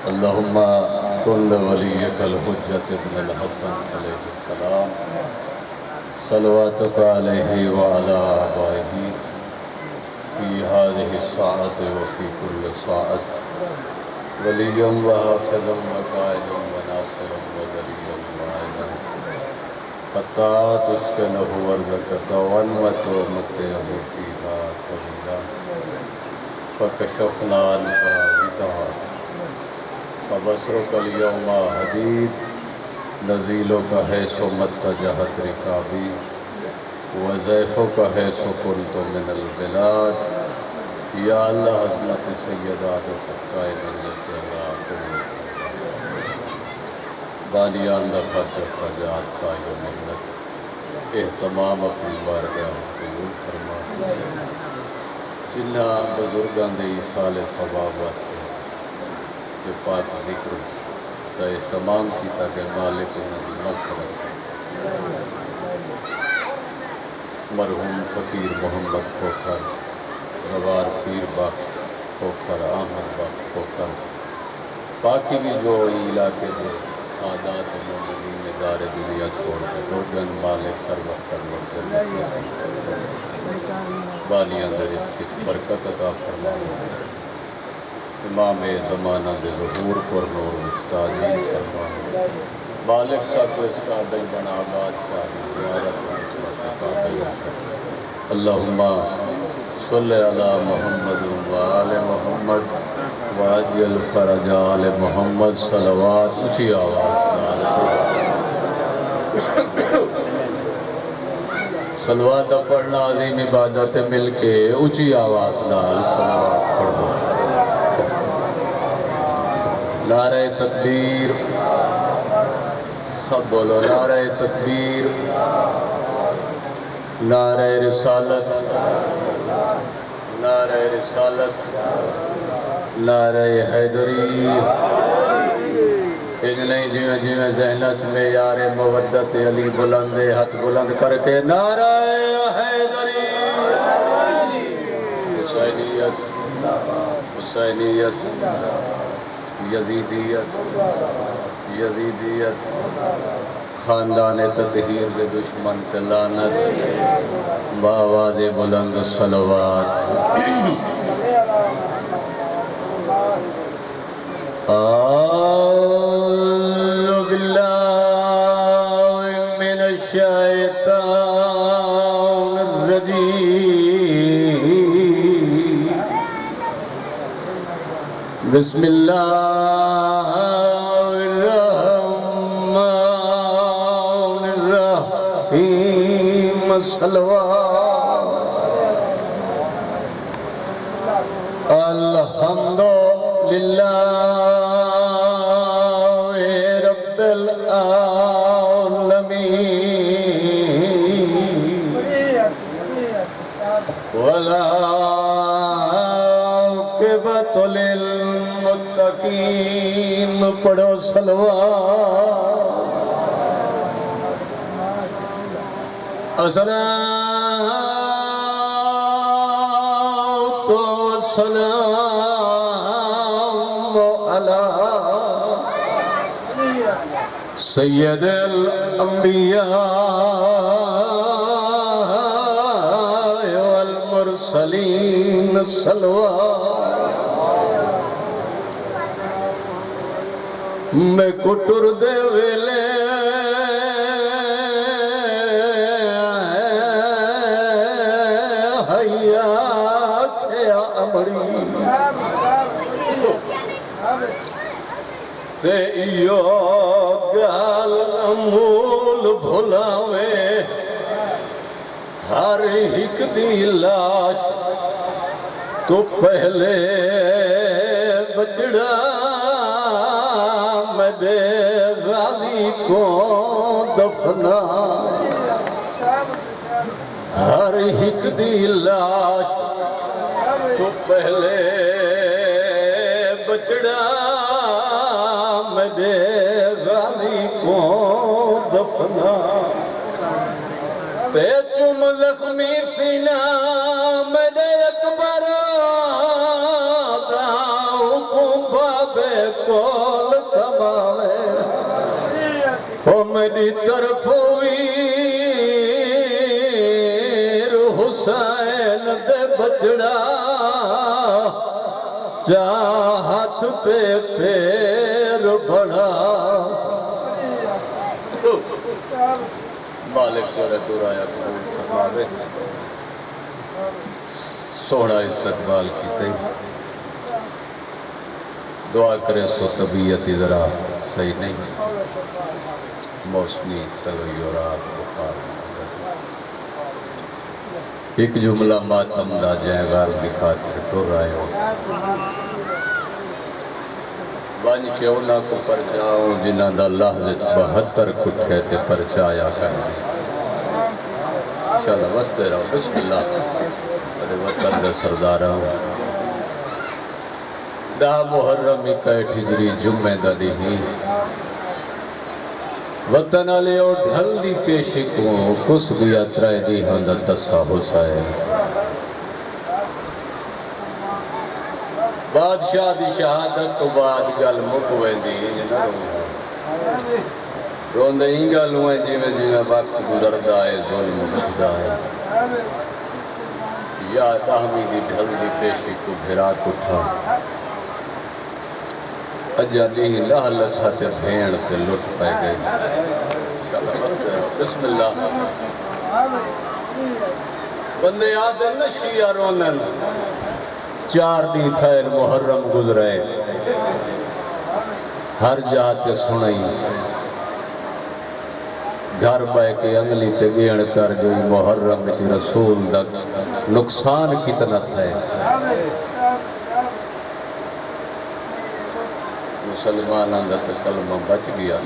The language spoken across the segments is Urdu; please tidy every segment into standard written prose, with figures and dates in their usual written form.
اللہم کن ولیک الحجت ابن الحسن علیہ السلام صلواتک علیہ وعلی آبائہ فی هذه الساعة وفی کل ساعة ولیا وحافظا وقائدا وناصرا وذریا وعینا حتی تسکنہ ارضک وانمت ومتعہ فیہا طویلا فکشفنا عنک غطاءک فبصرک اليوم حدید نزیلک حیث متجہت رکابی وضیفک حیث کنت من البلاد یا اللہ عظمت سیدات سبقائے مجلس اللہ بانیان دفت فجات سائی و محنت اہتمام اپنی بارگاہ قبول فرما جنہ بزرگان دے سال ثواب واسطے کہ پاک ذکر کا اہتمام کی تاکہ مالک نبی مغفرت مرحوم فقیر محمد کھوکھر روار پیر بخش کھوکھر احمد بخش کھوکھر باقی بھی جو علاقے دے سادات مومنین ادارے دنیا چھوڑ کے درگن مالک کر وقت بالیاں در اس کی برکت عطا فرمانا امام زمانہ دے ظہور پر نور مستاجین فرمانا مالک ساتھ اس قابل بنا بادشاہ زیارت قابل اللہم صلی علی محمد وآل محمد واجل فرج آل محمد صلوات اچھی آواز صلوات پڑھنا عظیم عبادت مل کے اچھی آواز نال صلوات پڑھو نعرہ تکبیر سب بولو نعرہ تکبیر نعرہ رسالت نعرہ رسالت نعرہ حیدری انہیں جیویں جیویں ذہنت میں یار مودت علی بلند ہاتھ بلند کر کے نعرہ حیدری حسینیت حسینیت یزیدیت یزیدیت خاندان تطہیر کے دشمن کے لعنت بآواز بلند صلوات اعوذ باللہ من الشیطان الرجیم بسم اللہ الرحمن الرحیم صلوات الحمد للہ رب العالمین والعاقبۃ للمتقین پڑھو صلوات الصلاۃ والسلام علی سید الانبیاء والمرسلین صلوات میں کٹر دے ویلے حیا کھیا امڑی تے ایو گال مول بھلاوے ہر ایک دی لاش تو پہلے بچڑا میں دے غازی کو دفنا ہر ایک دی لاش تو پہلے بچڑا میں دے غازی کو دفنا تے چم زخمی سینہ میں دے اکبر داؤ کو باب بے کول سماوے او میری طرف ویر حسین دے بچڑا چاہت پہ پیر بڑھا مالک چورے درایا قبول فرماوے سونا استقبال کی تھی دعا کرے سو طبیعت ذرا صحیح نہیں موسمی تغیرات بخار ایک جملہ ماتم دا جائے غار دکھاتے تو رائے ہو بانج کے اونا کو پرچاؤں جنہ دا لحظت 72 کٹھے تے پرچایا کرنے انشاءاللہ وستے رہو بسم اللہ میرے وطن دے سردارہ ہوں دا محرم اکیٹ ہجری جمعہ دا دی ہی وطن علی اور ڈھل دی پیشی کو کس گیا ترائے دی ہندہ تسا حسائے بادشاہ دی شہادت تو بعد گل مکویں دی روندے ہی گل ہوئے جیویں وقت گزر دائے ظلم شدائے یا تحمیدی ڈھل دی پیشی کو بھرا کٹھا اجا نہیں لہلت تے بھیڑ تے لٹ پائے گئی بسم اللہ بندے آدھے نشیہ رونن 4 دی تھائر محرم گزرے ہر جہاں تے سنائی گھر بائے کے انگلی تے گیڑ کر جو محرم چی رسول دا نقصان کتنا تھائے مسلمان اندر کلمہ بچ گیا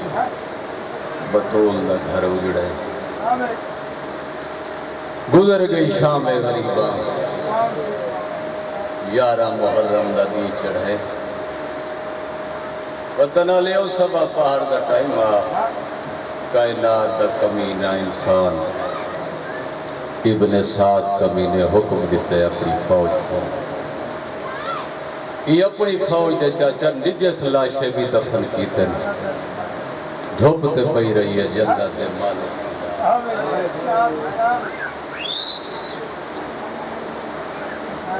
بطول دا گھر اجڑے گزر گئی شام غریبان 11 محرم دا دی چڑھے وطن علیہ سبا پہاڑ دا ٹائم کائنات دا کمینہ انسان ابن سعد کمینے حکم دیتے اپنی فوج کو یہ اپنی فوج دے چاچا نجس لاشے بھی دفن کیتے دھوپتے پئی رہی ہے جنت مالک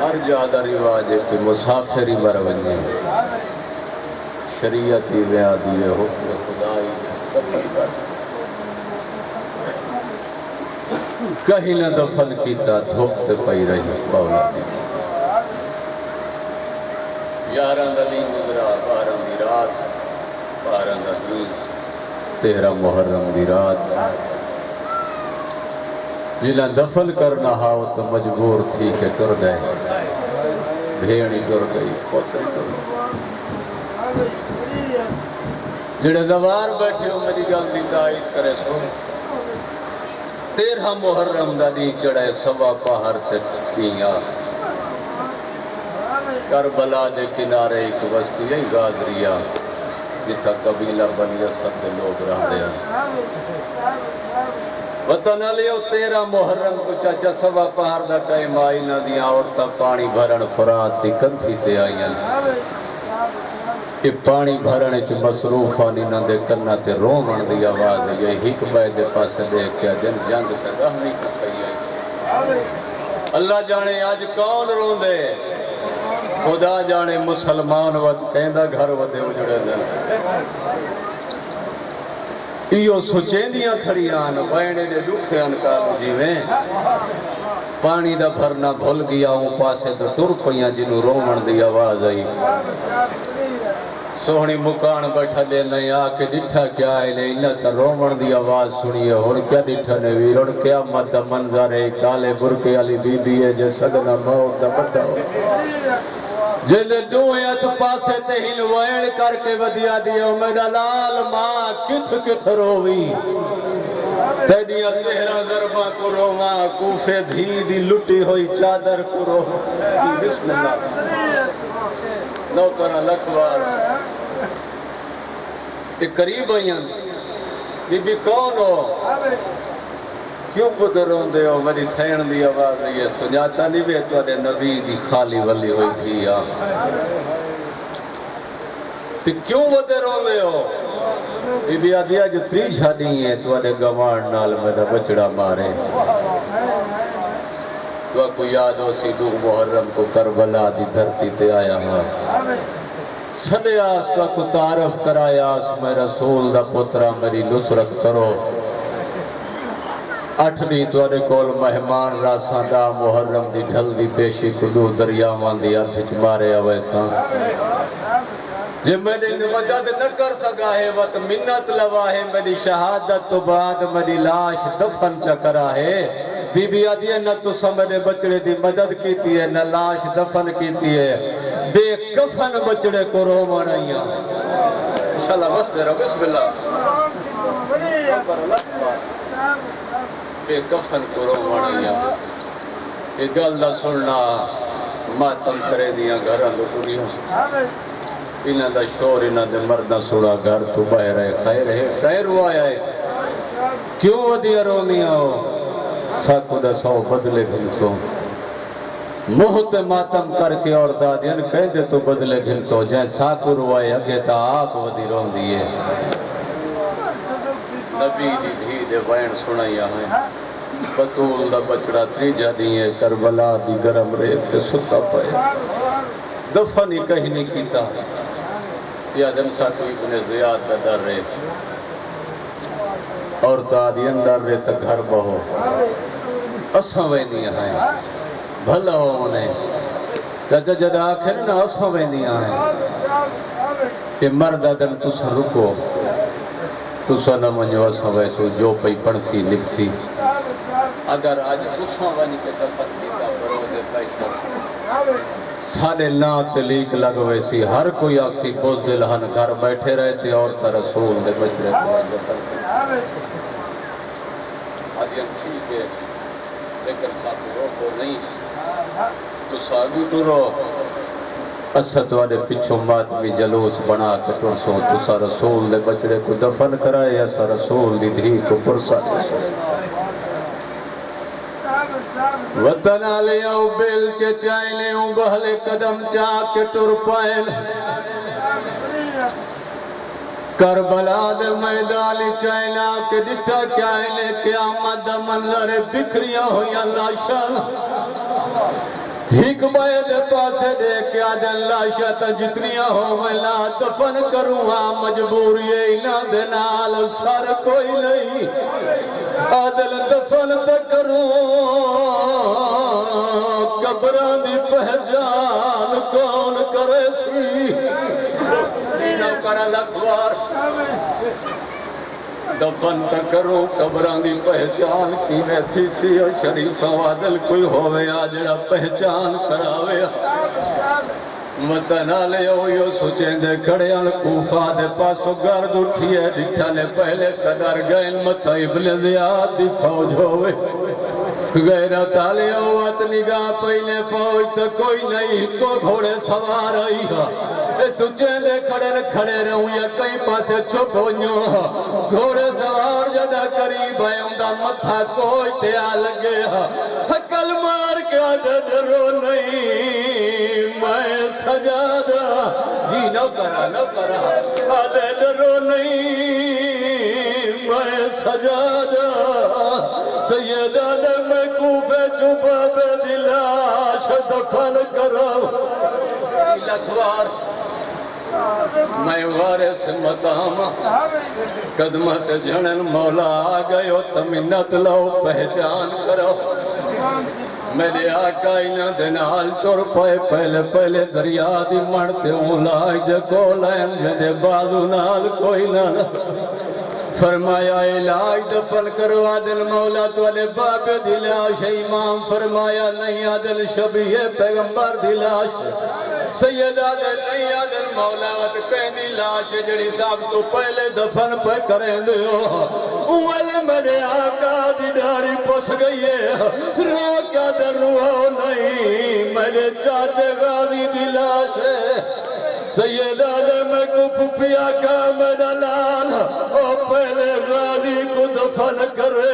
ہر جادہ رواج ہے کہ مسافری برونی شریعتی ویادی حکم خدائی دفن کر کہیں نہ دفن کیتا دھوپتے پئی رہی مولا دی 11 دلی گزرا 12 دی رات 12 دلی 13 محرم دی رات جنہیں دفن کرنا ہاؤ تو مجبور تھی کہ کر گئے بھیڑی کر گئی پوتری کر گئی جنہیں دوار بیٹھے ہو میری گل دی تائید کرے سو 13 محرم دا دی چڑھے سوا پہاڑ تے دیاں کربلا دے کنارے ایک وسطی ہے غازریہ جتا قبیلہ بنی اسد دے لوگ رہ دیا وطن علیہ 13 محرم کو چاچا سوا پہاڑ دا ٹائم آئی نہ دیا عورتہ پانی بھرن فرات دی کندھی تے آئیں یہ پانی بھرنے چ مصروف آنی نہ دے کرنا تے رومن دی آواز ہے یہ ہک بے دے پاس دیکھ کیا جن جنگ تے رہنی کتھائی آئی اللہ جانے آج کون رون دے خدا جانے مسلمان وقت کہندہ گھر ودے اجڑے دے ایو سچیں دیاں کھڑیاں بائنے دے دکھیاں کالو جیویں پانی دا بھرنا بھول گیا ہوں پاسے تو ٹر پئیاں جنوں رومن دی آواز آئی سوہنی مکان بیٹھا دے نہیں آکے ڈٹھا کیا ہے نہیں نہ تا رومن دی آواز سنی ہے اور کیا ڈٹھا نے ویر اور قیامت دا منظر ہے کالے برکے علی بی بی ہے جے سگنا موت دا بتا ہو جلے دویت پاسے تے ہلوائن کر کے ودیا دیا میرا لال ماں کتھ روی تے دیا 13 ضربہ کو رواں کوفے دھی دی لٹی ہوئی چادر کو رواں بسم اللہ نوکرہ لکھوار ایک قریب آئیاں بی بی کون ہو کیوں پتر ہوندے ہو میری سین دی آواز یہ سنجاتا نہیں بھی تو دے نبی دی خالی ولی ہوئی تھی تو کیوں ودے روندے ہو؟ بی بی آدیا جو تری شادی ہیں تو آدھے گوان نال میرا بچڑا مارے تو کو یاد ہو سی دو محرم کو کربلا دی دھرتی تے آیا ہاں صدے آس کو تعارف کرایا آس میں رسول دا پترہ میری نصرت کرو 8 دی توڑے کول مہمان راساں دا محرم دی ڈھل دی پیشی کلو دریاوان دی ارتھ مارے اویساں جب میں نے مدد نہ کر سکا ہے وقت منت لوا ہے میری شہادت تو بعد میری لاش دفن چکرا ہے بی بی آدھی ہے نہ تو سمجھے بچڑے دی مدد کیتی ہے نہ لاش دفن کیتی ہے بے کفن بچڑے کو رو مانائیاں انشاءاللہ بس دے رہا بسم اللہ بے کفن کو رو مانائیاں یہ گل دا سننا ماتم کرے دیا گھر اندو دنیا انہاں دا شور انہاں دے مردہ سوڑا گھر تو باہر ہے خیر ہوا ہے کیوں ودیا رونیاں ہو ساکو دا سو بدلے گھنسو محت ماتم کر کے اور دادین کہہ دے تو بدلے گھنسو جائے ساکو روائے اگے تا آپ ودی رون دیئے نبی دی دھی دے وین سنائیا ہیں بطول دا بچڑا تریجہ دیئے کربلا دی گرم ریت تے ستا پائے دفنی کہیں نہیں کیتا یا دم ساکو ابن زیاد دا در رہے اور دادی اندر رہے تک گھر بہو اساں وینی آئیں بھلا ہو انہیں چاچا جدا آکھے نا اساں وینی آئیں کہ مرد آدم تسا رکو تسا نہ منجو اساں ویسو جو پئی پڑسی لکسی اگر آج اساں وینی کے دفت دیتا برو دے پیشہ سارے نات لیک لگوے سی ہر کوئی آکسی بوز دلہن گھر بیٹھے رہے تھے اور تا رسول دے بچ رہے تھے آدھیاں ٹھیک ہے لیکن ساتھ رو کو نہیں تو ساگو تو رو اسد والے پچھو ماتمی جلوس بنا کے پرسوں تو سا رسول دے بچڑے کو دفن کرائے یا سا رسول دی دھی کو پرسا دے سو وطن آلے آؤ بیل چچائے لے ہوں بہلے قدم چاہ کے ٹر پائل کربلا دے میدالی چائنا کے ڈٹھا کیائے لے قیامت دا منظر بکھریاں ہوئی اللہ شان ہیک بائے دے پاسے دے کیا دے اللہ شاہ جتنیاں ہو ویلا دفن کروں ہاں مجبوری اینا دے نال سار کوئی نہیں عادل دفن تکروں قبران دی پہچان کون کرے سی نو کرا لکھوار دفن تکروں قبران دی پہچان کی میں تھی سی اور شریف عادل کوئی ہوئے آجڑا پہچان کراوے متنا لے یو سوچیں دے کھڑے ان کوفہ دے پاسو گرد اٹھیے ڈٹھا نے پہلے قدر گئے متا ابن زیاد دی فوج ہوئے غیرت آلے اوات نگاہ پہلے فوج تا کوئی نہیں کو گھوڑے سوار آئی سوچیں دے کھڑے رہوں یا کئی پاسے چھپ ہونیوں گھوڑے سوار جدہ قریب ہے اندہ متھا کوئی تے آ لگے حقل مار کے آدھے درو نہیں میں سجادہ جی نہ کرا آدھے درو نہیں میں سجادہ سیدہ دے میں کوفے چھپا بے دلاش دفن کرو لکھوار میں وارث مقام قدمت جھنن مولا آگئے تمنت لو پہچان کرو میرے آقا انہ دنال ٹور پائے پہلے دریا دی مرتے ہوں لاج دے کولین جدے بازو نال کوئی نہ فرمایا علاج دفن کرو عادل مولا تو علی باب دلاش امام فرمایا نہیں عادل شبیہ پیغمبر دلاش سید عادل نہیں عادل مولا وقت پہنی لاش جڑی صاحب تو پہلے دفن پہ کریں دے اوالے میرے آقا دی داری پس گئی ہے رو کیا در رو نہیں میرے چاچے غازی دلاش ہے سید آدم کو پپیا کا میرا لال او پہلے غازی کو دفن کرے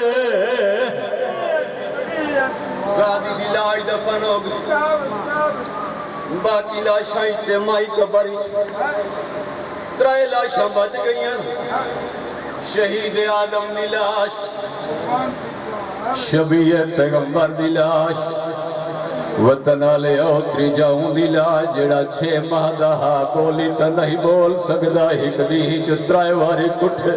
غازی دی لاش دفن ہو گئی باقی لاشاں اجتماعی قبر ترائے لاشاں بچ گئیں شہید آدم دی لاش شبیہ پیغمبر دی لاش وطن آلے اوتری جاؤں دی لاش جڑا 6 ماہ دہا بولی تا نہیں بول سکدا ہک دی ہی چترائے واری کٹھے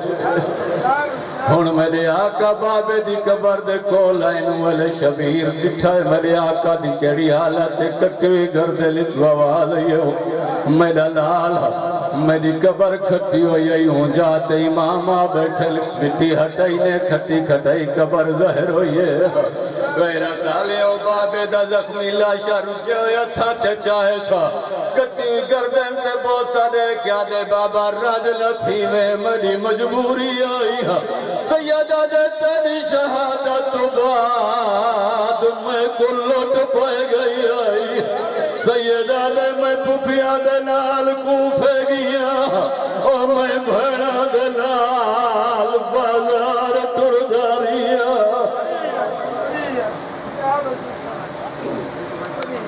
ہن میرے آقا بابے دی قبر دے کول آئنو والے شبیر بٹھا ہے میرے آقا دی کیڑی حالت کٹوی گردے لچوا والے ہو میرا لالا میری قبر کھٹی ہوئی ہے ہوں جاتے امامہ بیٹھے مٹی ہٹائی نے کھٹی کھٹائی قبر ظاہر ہوئی ہے غیرت آلے او بابے دا زخمی لاشا رجے ہویا تھا تے چاہے سا کٹی گردن تے بوسا دے کیا دے بابا راج لتھی میں میری مجبوری آئی ہے سیدہ دے تیری شہادت بعد میں کل لوٹ پائے گئی آئی سیدہ دے میں پپیا دے نال کوفے گی